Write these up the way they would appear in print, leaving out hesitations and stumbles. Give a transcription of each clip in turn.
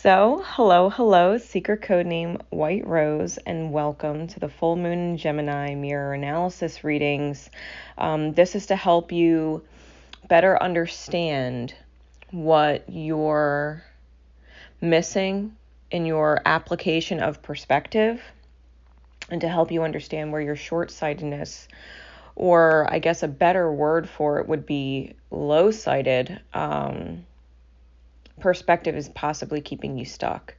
So, hello, secret code name White Rose, and welcome to the full moon in Gemini mirror analysis readings. This is to help you better understand what you're missing in your application of perspective, and to help you understand where your short-sightedness, or I guess a better word for it would be low-sighted, perspective is possibly keeping you stuck,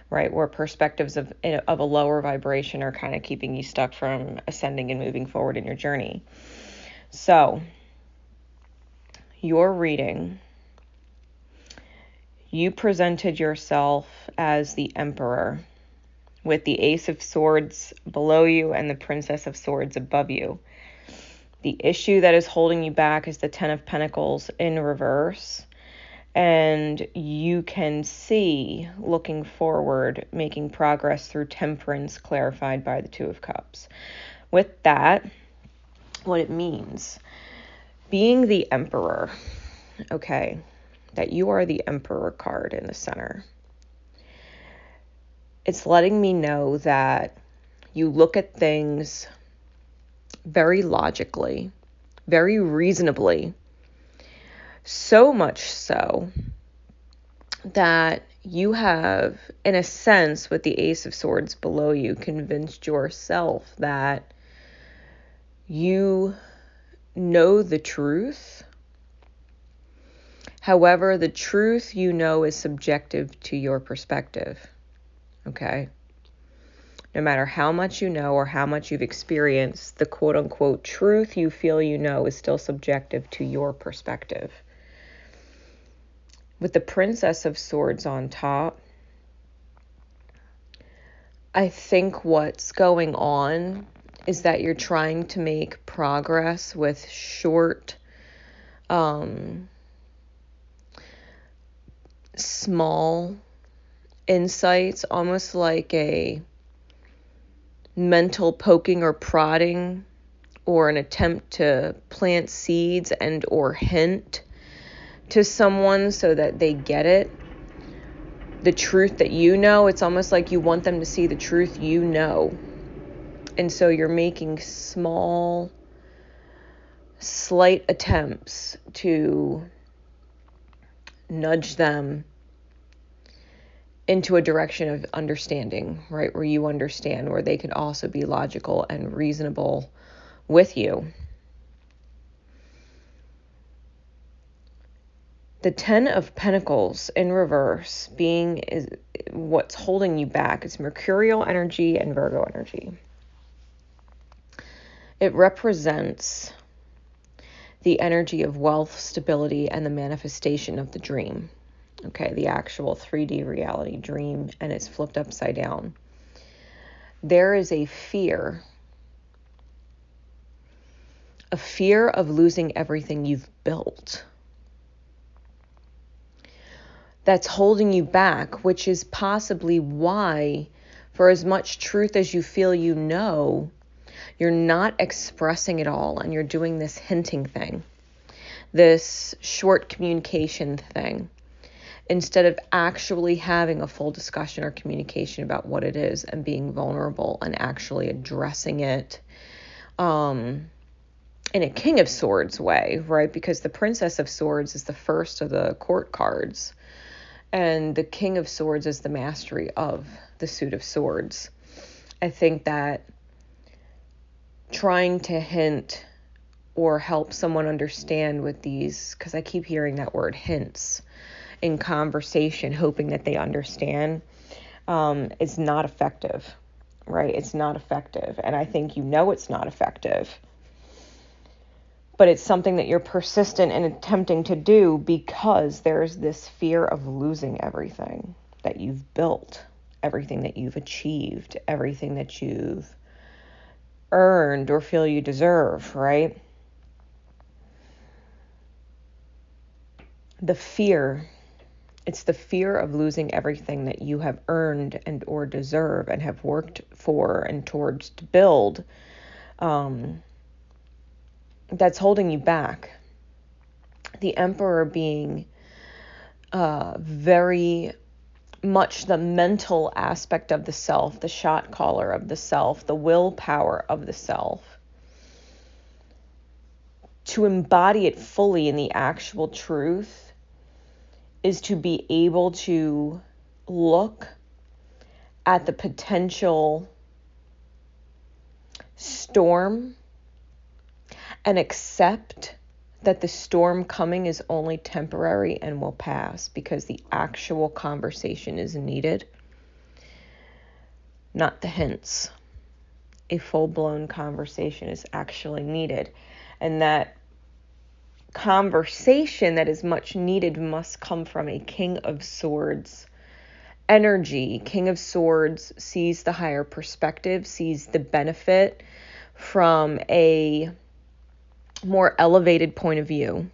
right? Where perspectives of a lower vibration are kind of keeping you stuck from ascending and moving forward in your journey. So, your reading, you presented yourself as the Emperor with the Ace of Swords below you and the Princess of Swords above you. The issue that is holding you back is the Ten of Pentacles in reverse. And you can see, looking forward, making progress through temperance clarified by the Two of Cups. With that, what it means, being the Emperor, okay, that you are the Emperor card in the center. It's letting me know that you look at things very logically, very reasonably, so much so that you have, in a sense, with the Ace of Swords below you, convinced yourself that you know the truth. However, the truth you know is subjective to your perspective, okay? No matter how much you know or how much you've experienced, the quote-unquote truth you feel you know is still subjective to your perspective. With the Princess of Swords on top, I think what's going on is that you're trying to make progress with short, small insights, almost like a mental poking or prodding, or an attempt to plant seeds and or hint to someone so that they get it. The truth that you know, it's almost like you want them to see the truth you know. And so you're making small, slight attempts to nudge them into a direction of understanding, right? Where you understand, where they can also be logical and reasonable with you. The Ten of Pentacles in reverse being is what's holding you back. It's Mercurial energy and Virgo energy. It represents the energy of wealth, stability, and the manifestation of the dream. Okay, the actual 3D reality dream, and it's flipped upside down. There is a fear of losing everything you've built. That's holding you back, which is possibly why, for as much truth as you feel you know, you're not expressing it all, and you're doing this hinting thing, this short communication thing, instead of actually having a full discussion or communication about what it is and being vulnerable and actually addressing it in a King of Swords way, right? Because the Princess of Swords is the first of the court cards, and the King of Swords is the mastery of the suit of swords. I think that trying to hint or help someone understand with these, because I keep hearing that word hints in conversation, hoping that they understand, is not effective, right? It's not effective. And I think you know it's not effective. But it's something that you're persistent in attempting to do because there's this fear of losing everything that you've built, everything that you've achieved, everything that you've earned or feel you deserve, right? The fear, it's the fear of losing everything that you have earned and or deserve and have worked for and towards to build, that's holding you back. The Emperor being very much the mental aspect of the self, the shot caller of the self, the willpower of the self. To embody it fully in the actual truth is to be able to look at the potential storm and accept that the storm coming is only temporary and will pass, because the actual conversation is needed, not the hints. A full-blown conversation is actually needed. And that conversation that is much needed must come from a King of Swords energy. King of Swords sees the higher perspective, sees the benefit from a more elevated point of view.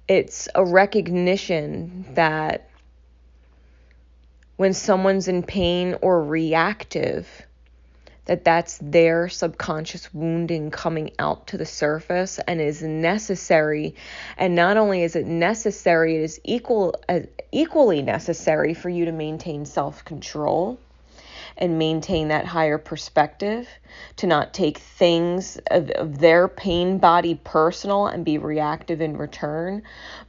It's a recognition that when someone's in pain or reactive, that's their subconscious wounding coming out to the surface and is necessary. And not only is it necessary, it is equally necessary for you to maintain self-control and maintain that higher perspective, to not take things of their pain body personal and be reactive in return,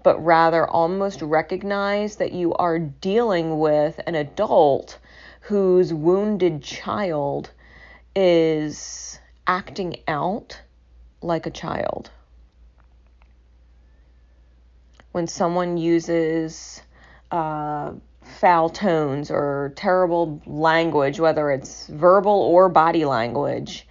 but rather almost recognize that you are dealing with an adult whose wounded child is acting out like a child. When someone uses foul tones or terrible language, whether it's verbal or body language,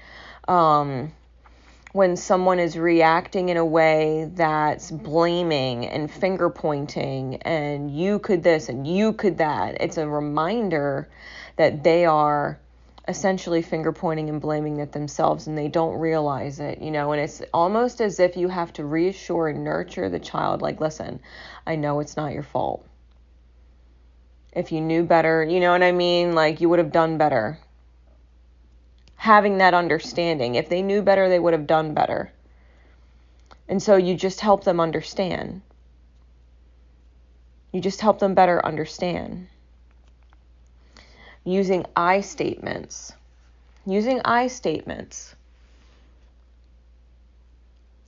when someone is reacting in a way that's blaming and finger pointing and you could this and you could that, it's a reminder that they are essentially finger pointing and blaming it themselves, and they don't realize it, and it's almost as if you have to reassure and nurture the child, like, listen, I know it's not your fault. If you knew better, you know what I mean? Like, you would have done better. Having that understanding. If they knew better, they would have done better. And so you just help them understand. You just help them better understand. Using I statements. Using I statements.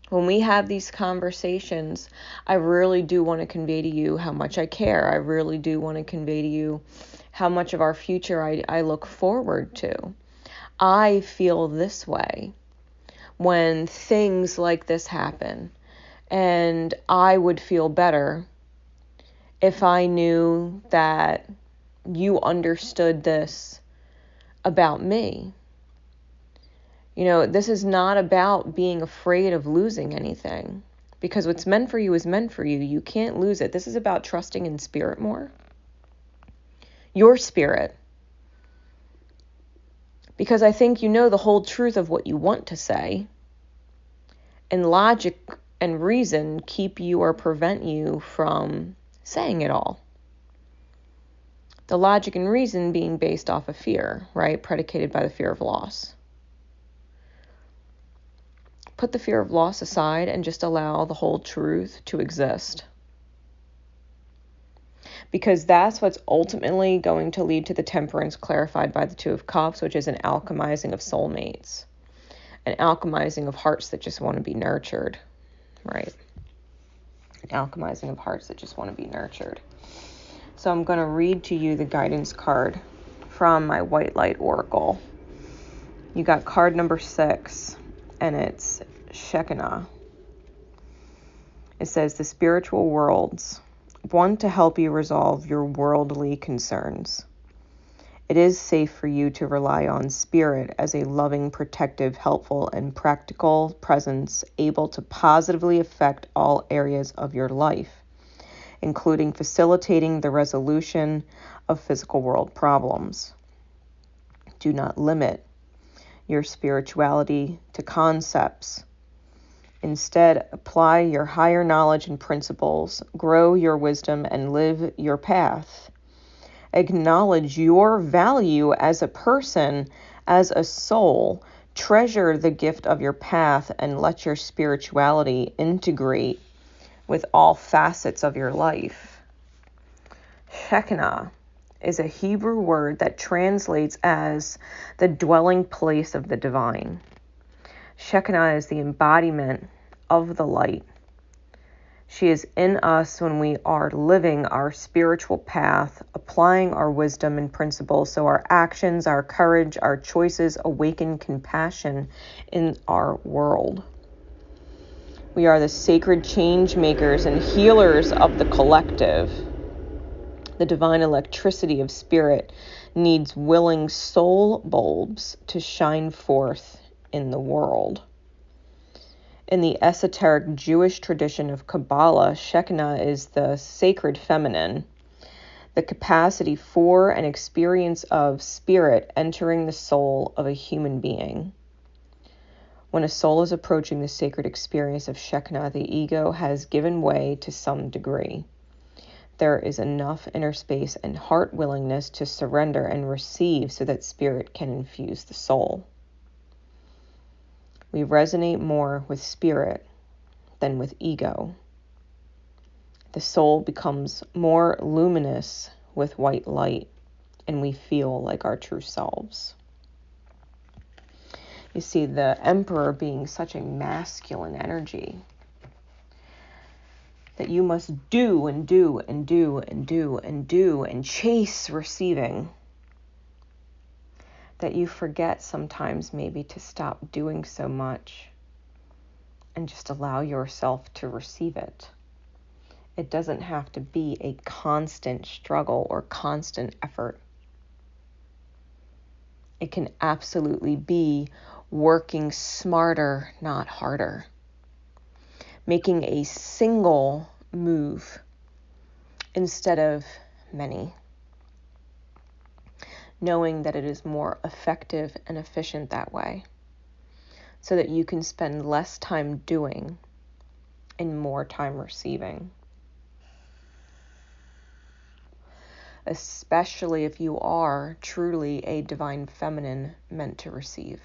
When we have these conversations, I really do want to convey to you how much I care. I really do want to convey to you how much of our future I look forward to. I feel this way when things like this happen, and I would feel better if I knew that you understood this about me. This is not about being afraid of losing anything, because what's meant for you is meant for you. You can't lose it. This is about trusting in spirit more. Your spirit. Because I think you know the whole truth of what you want to say, and logic and reason keep you or prevent you from saying it all. The logic and reason being based off of fear, right? Predicated by the fear of loss. Put the fear of loss aside and just allow the whole truth to exist. Because that's what's ultimately going to lead to the temperance clarified by the Two of Cups, which is an alchemizing of soulmates. An alchemizing of hearts that just want to be nurtured, right? An alchemizing of hearts that just want to be nurtured. So I'm going to read to you the guidance card from my White Light Oracle. You got card number 6, and it's Shekinah. It says, the spiritual worlds want to help you resolve your worldly concerns. It is safe for you to rely on spirit as a loving, protective, helpful, and practical presence able to positively affect all areas of your life, including facilitating the resolution of physical world problems. Do not limit your spirituality to concepts. Instead, apply your higher knowledge and principles, grow your wisdom, and live your path. Acknowledge your value as a person, as a soul. Treasure the gift of your path and let your spirituality integrate with all facets of your life. Shekinah is a Hebrew word that translates as the dwelling place of the divine. Shekinah is the embodiment of the light. She is in us when we are living our spiritual path, applying our wisdom and principles so our actions, our courage, our choices awaken compassion in our world. We are the sacred change makers and healers of the collective. The divine electricity of spirit needs willing soul bulbs to shine forth in the world. In the esoteric Jewish tradition of Kabbalah, Shekinah is the sacred feminine, the capacity for and experience of spirit entering the soul of a human being. When a soul is approaching the sacred experience of Shekinah, the ego has given way to some degree. There is enough inner space and heart willingness to surrender and receive so that spirit can infuse the soul. We resonate more with spirit than with ego. The soul becomes more luminous with white light, and we feel like our true selves. You see, the emperor being such a masculine energy that you must do and do and do and do and do and chase receiving, that you forget sometimes maybe to stop doing so much and just allow yourself to receive it. It doesn't have to be a constant struggle or constant effort. It can absolutely be working smarter, not harder. Making a single move instead of many. Knowing that it is more effective and efficient that way, so that you can spend less time doing and more time receiving. Especially if you are truly a divine feminine meant to receive.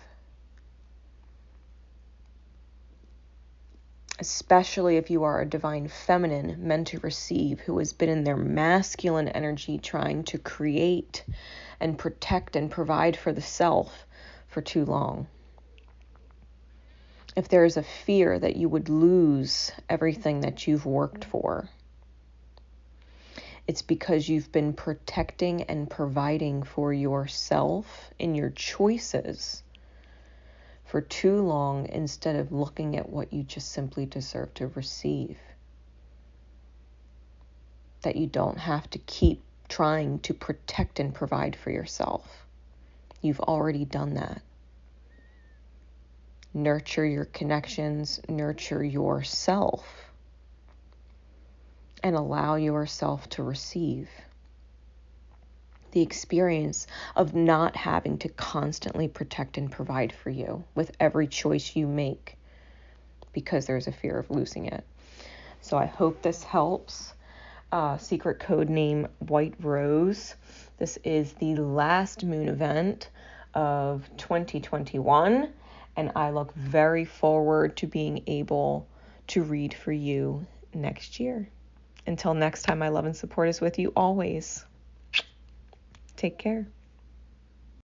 Especially if you are a divine feminine meant to receive who has been in their masculine energy trying to create and protect and provide for the self for too long. If there is a fear that you would lose everything that you've worked for, it's because you've been protecting and providing for yourself in your choices for too long instead of looking at what you just simply deserve to receive. That you don't have to keep trying to protect and provide for yourself. You've already done that. Nurture your connections, nurture yourself, and allow yourself to receive the experience of not having to constantly protect and provide for you with every choice you make because there's a fear of losing it. So I hope this helps. Secret code name White Rose. This is the last moon event of 2021, and I look very forward to being able to read for you next year. Until next time, my love and support is with you always. Take care.